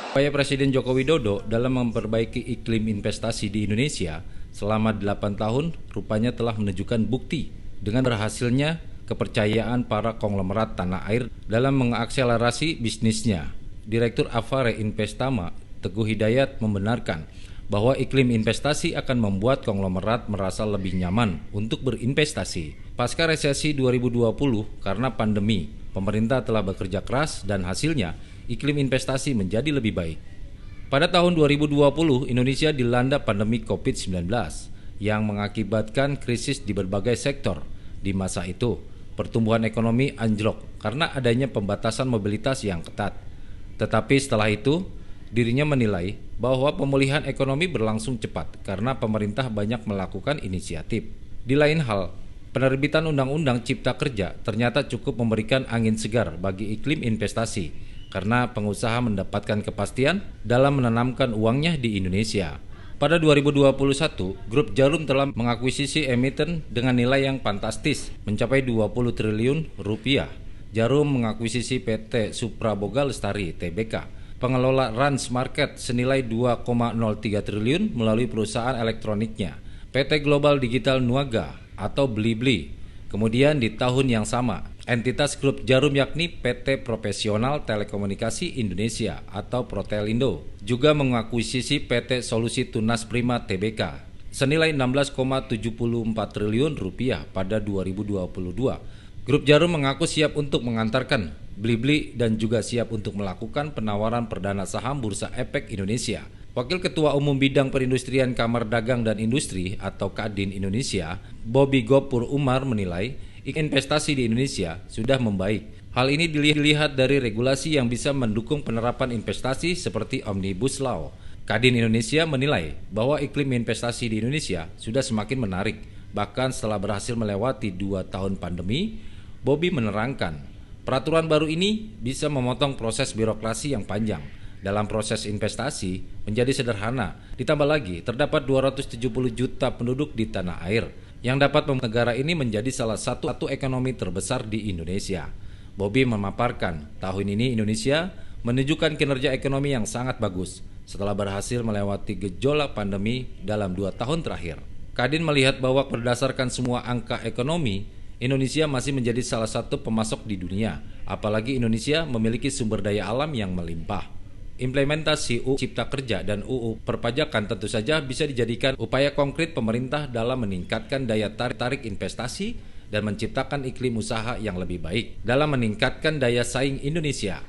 Upaya Presiden Joko Widodo dalam memperbaiki iklim investasi di Indonesia selama 8 tahun rupanya telah menunjukkan bukti dengan berhasilnya kepercayaan para konglomerat tanah air dalam mengakselerasi bisnisnya. Direktur Avare Investama, Teguh Hidayat, membenarkan bahwa iklim investasi akan membuat konglomerat merasa lebih nyaman untuk berinvestasi. Pasca resesi 2020 karena pandemi, pemerintah telah bekerja keras dan hasilnya iklim investasi menjadi lebih baik. Pada tahun 2020, Indonesia dilanda pandemi COVID-19 yang mengakibatkan krisis di berbagai sektor. Di masa itu, pertumbuhan ekonomi anjlok karena adanya pembatasan mobilitas yang ketat. Tetapi setelah itu, dirinya menilai bahwa pemulihan ekonomi berlangsung cepat karena pemerintah banyak melakukan inisiatif. Di lain hal, penerbitan Undang-Undang Cipta Kerja ternyata cukup memberikan angin segar bagi iklim investasi karena pengusaha mendapatkan kepastian dalam menanamkan uangnya di Indonesia. Pada 2021, Grup Jarum telah mengakuisisi emiten dengan nilai yang fantastis, mencapai 20 triliun rupiah. Jarum mengakuisisi PT Supra Boga Lestari (TBK), pengelola Rans Market senilai 2,03 triliun melalui perusahaan elektroniknya, PT Global Digital Nuaga atau Blibli. Kemudian di tahun yang sama, entitas Grup Jarum yakni PT Profesional Telekomunikasi Indonesia atau Protelindo juga mengakuisisi PT Solusi Tunas Prima (TBK) senilai 16,74 triliun rupiah pada 2022. Grup Jarum mengaku siap untuk mengantarkan Blibli dan juga siap untuk melakukan penawaran perdana saham Bursa Efek Indonesia. Wakil Ketua Umum Bidang Perindustrian Kamar Dagang dan Industri atau Kadin Indonesia, Bobby Gopur Umar menilai investasi di Indonesia sudah membaik. Hal ini dilihat dari regulasi yang bisa mendukung penerapan investasi seperti Omnibus Law. Kadin Indonesia menilai bahwa iklim investasi di Indonesia sudah semakin menarik. Bahkan setelah berhasil melewati 2 tahun pandemi, Bobby menerangkan, peraturan baru ini bisa memotong proses birokrasi yang panjang dalam proses investasi menjadi sederhana. Ditambah lagi, terdapat 270 juta penduduk di tanah air yang dapat membuat negara ini menjadi salah satu ekonomi terbesar di Indonesia. Bobby memaparkan, tahun ini Indonesia menunjukkan kinerja ekonomi yang sangat bagus setelah berhasil melewati gejolak pandemi dalam 2 tahun terakhir. Kadin melihat bahwa berdasarkan semua angka ekonomi, Indonesia masih menjadi salah satu pemasok di dunia, apalagi Indonesia memiliki sumber daya alam yang melimpah. Implementasi UU Cipta Kerja dan UU Perpajakan tentu saja bisa dijadikan upaya konkret pemerintah dalam meningkatkan daya tarik investasi dan menciptakan iklim usaha yang lebih baik dalam meningkatkan daya saing Indonesia.